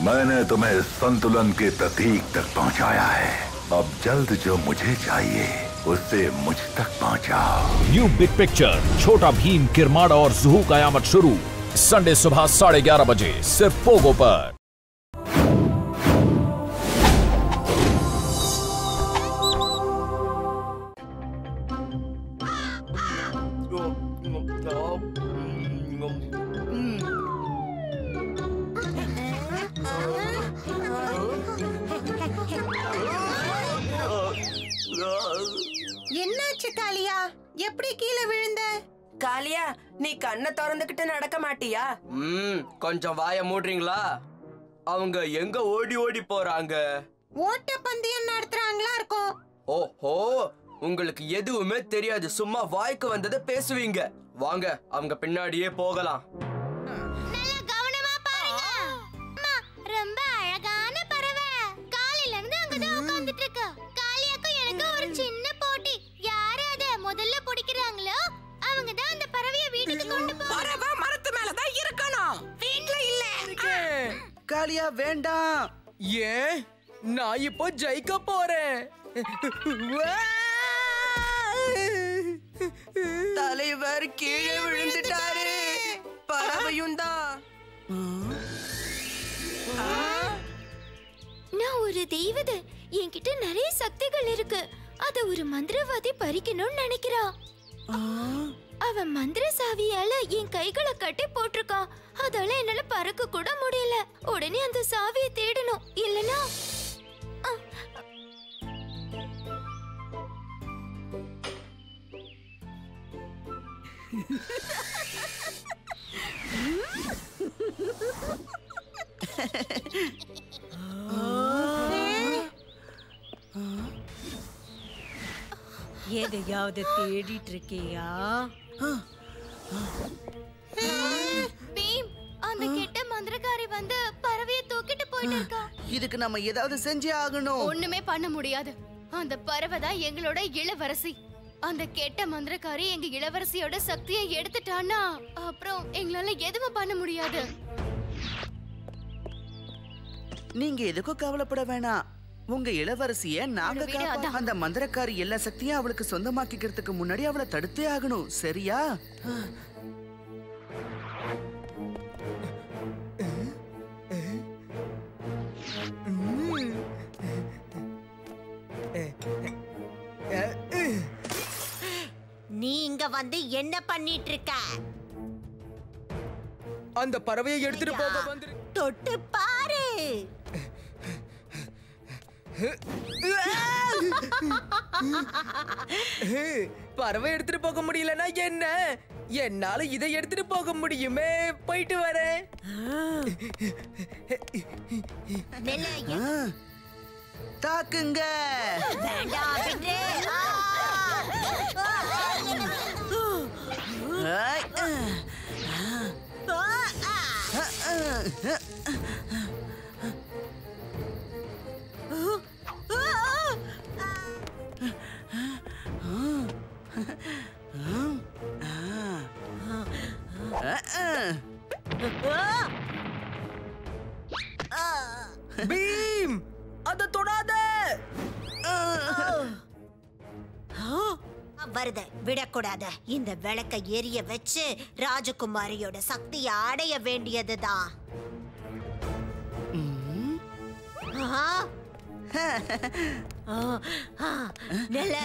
मैंने तुम्हें संतुलन के प्रतीक तक पहुंचाया है। अब जल्द जो मुझे चाहिए उससे मुझ तक पहुंचाओ। न्यू बिग पिक्चर छोटा भीम, किरमाड़ा और जुहू कयामत शुरू संडे सुबह 11:30 बजे सिर्फ पोगो पर। என்னாச்சு காளியா? எப்படி கீழே விழுந்த? காளியா, நீ கண்ணை திறந்துகிட்டு நடக்க மாட்டியா? கொஞ்சம் வாய மூடுறீங்களா? அவங்க எங்க ஓடி ஓடி போறாங்க? ஓட்ட பந்தயம் நடத்துறாங்களா இருக்கும். ஓஹோ, உங்களுக்கு எதுவுமே தெரியாது. சும்மா வாய்க்கு வந்ததை பேசுவீங்க. வாங்க, அவங்க பின்னாடியே போகலாம். நல்லா கவனமா பாருங்க. அம்மா, ரொம்ப அழகான பறவை. காலையில இருந்து அங்கதான் உட்கார்ந்துட்டு இருக்கு. காளியாக்கும் எனக்கு ஒரு சின்ன போட்டி. யாரு அத முதல்ல பிடிக்கிறாங்களோ அவங்க தான் அந்த பறவையை வீட்டுக்கு கொண்டு போவாங்க. பறவை மரத்து மேல தான் இருக்கணும், வீட்ல இல்ல. காளியா வேண்டாம். ஏன்? நான் இப்போ ஜெயிக்க போறேன். தலைவர் கீழே விழுந்துட்டாரு. பறவையும் தான். நான் ஒரு தெய்வதை. என்கிட்ட நிறைய சக்திகள் இருக்கு. அத ஒரு மந்திரவாதி பறிக்கணும்னு நினைக்கிறான். அவன் மந்திர சாவியால என் கைகளை கட்டி போட்டிருக்கான். அதால என்னால பறக்க கூட முடியல. உடனே அந்த சாவியை தேடணும், இல்லனா எதையாவது தேடிட்டு இருக்கியா? பீம், அந்த கெட்ட மந்திரக்காரி வந்து பறவையை தூக்கிட்டு போயிட்டு இருக்கா. இதுக்கு நம்ம ஏதாவது செஞ்சே ஆகணும். ஒண்ணுமே பண்ண முடியாது. அந்த பறவை தான் எங்களோட இளவரசி. அந்த கெட்ட மந்திரக்காரி எங்க இளவரசியோட சக்தியை எடுத்துட்டான்னா அப்புறம் எங்களால எதுவும் பண்ண முடியாது. நீங்க எதுக்கும் கவலைப்பட வேணாம். உங்க இளவரசிய நாங்க காப்போம். அந்த மந்திரக்காரி எல்லா சக்தியும் அவளுக்கு சொந்தமாக்கிக்கிறதுக்கு முன்னாடி அவளை தடுத்தே ஆகணும், சரியா? நீ இங்க வந்து என்ன பண்ணிட்டு இருக்க? அந்த பறவையை எடுத்துட்டு போக வந்து தொட்டு பாரு. பறவை எடுத்துட்டு போக முடியலன்னா என்ன? என்னால இதை எடுத்துட்டு போக முடியுமே. போயிட்டு வரேன். தாக்குங்க. வேண்டாம் பின்னே. பீம், அத தொடாத. வருத விடக்கூடாது. இந்த விளக்க எரிய வச்சு ராஜகுமாரியோட சக்தியை அடைய வேண்டியதுதான். நெல்ல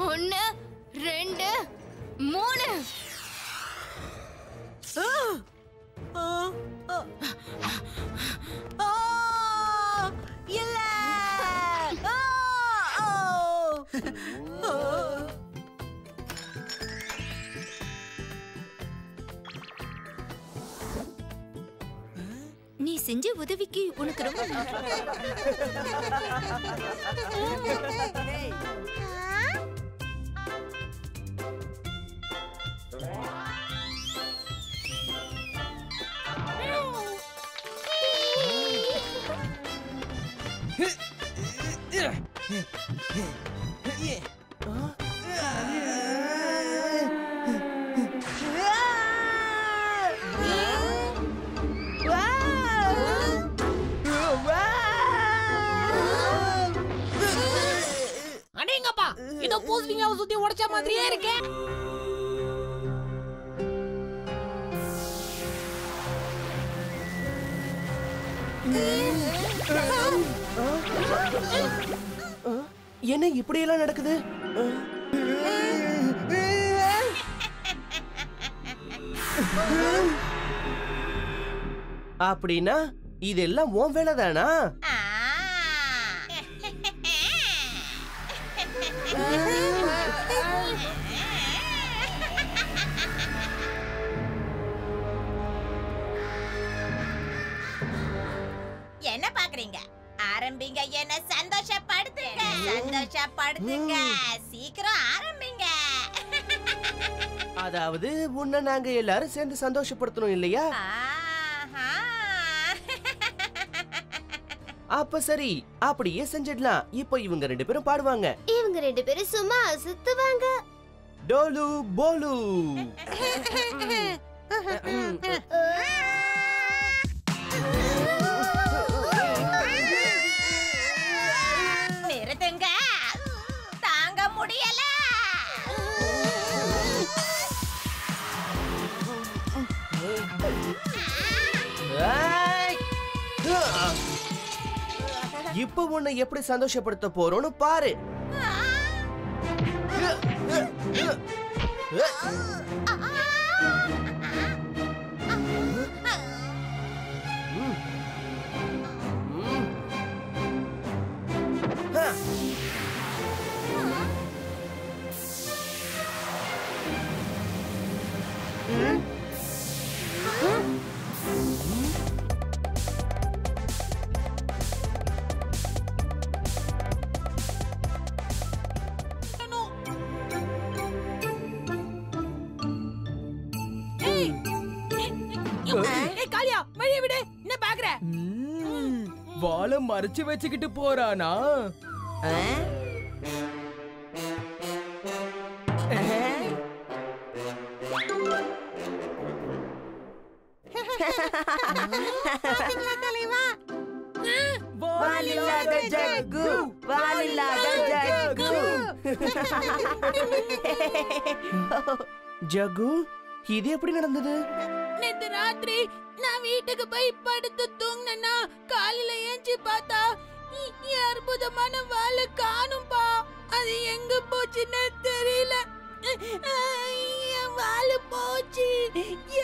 ஒன்னு, ரெண்டு, மூணு. இல்ல. நீ செஞ்ச உதவிக்கு உனக்கு ரொம்ப நன்றி. அடேங்கப்பா, இதோ பூசணிங்காவை சுத்தி உடைச்ச மாதிரியே இருக்கே. என்ன இப்படி எல்லாம் நடக்குது? அப்படின்னா இதெல்லாம் உன் வேலைதானா? என்ன பாக்குறீங்க? ஆரம்பிங்க, என்ன சந்தோஷப்படுத்துங்க, சந்தோஷப்படுத்துங்க, சீக்கிரம் ஆரம்பிங்க. அதாவது உன்னை நாங்க எல்லாரும் சேர்ந்து சந்தோஷப்படுத்தணும் இல்லையா? அப்ப சரி, அப்படியே செஞ்சிடலாம். இப்போ இவங்க 2 பேரும் பாடுவாங்க. இவங்க 2 பேரும் சும்மா அசத்துவாங்க. டோலு போலு. நிறுத்துங்க, தாங்க முடியல. இப்ப உன்னை எப்படி சந்தோஷப்படுத்த போறோம்னு பாரு. காளியா, வழிய விடு. என்ன பாக்குற? வாளை மறைச்சு வச்சுக்கிட்டு போறானா? வாலில்லாத ஜக்கு, வாலில்லாத ஜக்கு. ஜகு, இது எப்படி நடந்தது? நேத்து ராத்திரி நான் வீட்டுக்கு போய் படுத்து தூங்கினா காலையில ஏஞ்சி பார்த்தா என் அற்புதமான வாழை காணும்பா. அது எங்க போச்சுன்னு தெரியல. என் வாழை போச்சு,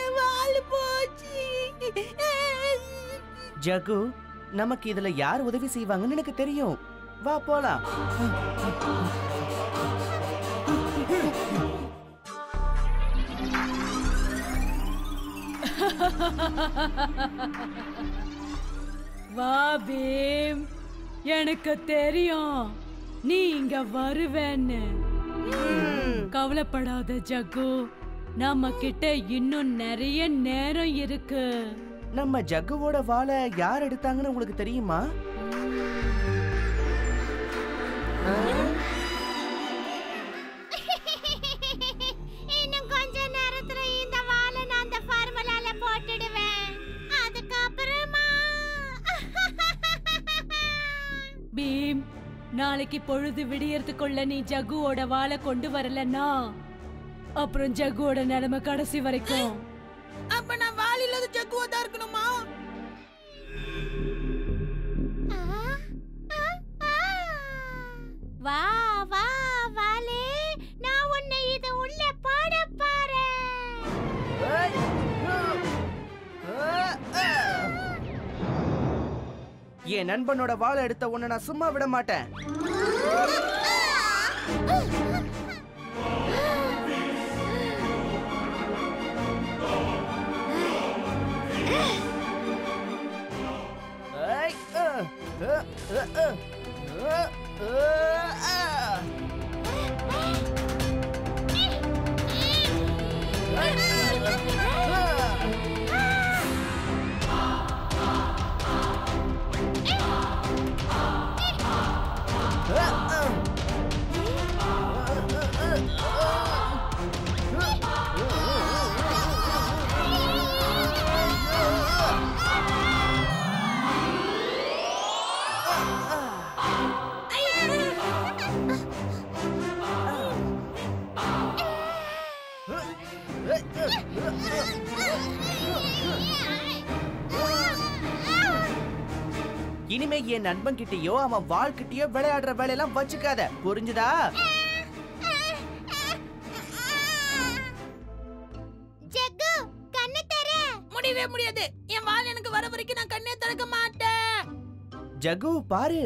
என் வாழை போச்சு. ஜகு, நமக்கு இதுல யார் உதவி செய்வாங்கன்னு எனக்கு தெரியும். வா போலாம். வா பீம், எனக்கு தெரியும் நீ இங்க வருவேன்னு. கவலைப்படாத ஜக்கு, நம்ம கிட்ட இன்னும் நிறைய நேரம் இருக்கு. நம்ம ஜக்குவோட வாளை யார் எடுத்தாங்கன்னு உங்களுக்கு தெரியுமா? இன்னும் கொஞ்ச நேரத்துல இந்த வாளை நான் அந்த ஃபார்முலால போட்டுடுவேன். அதுக்கப்புறமா பீம், நாளைக்கு பொழுது விடியறதுக்குள்ள நீ ஜக்குவோட வாளை கொண்டு வரலன்னா அப்புறம் ஜக்குவோட நிலைமை கடைசி வரைக்கும். அப்ப நான் வாள் இல்லாத ஜக்குவா தான் இருக்கணுமா? வா வா வாலே, நான் உன்னை இது உள்ள போட போறேன். என் நண்பனோட வாளை எடுத்த உன்னை நான் சும்மா விட மாட்டேன். இனிமே என் நண்பன் கிட்டயோ அவன் வாழ்கிட்டயோ விளையாடுற வேலையெல்லாம் வச்சுக்காத, புரிஞ்சுதா? ஜக்கு கண்ணை தர. முடியவே முடியாது. என் வால் எனக்கு வர வரைக்கும் நான் கண்ணே திறக்க மாட்டேன். ஜகு பாரு,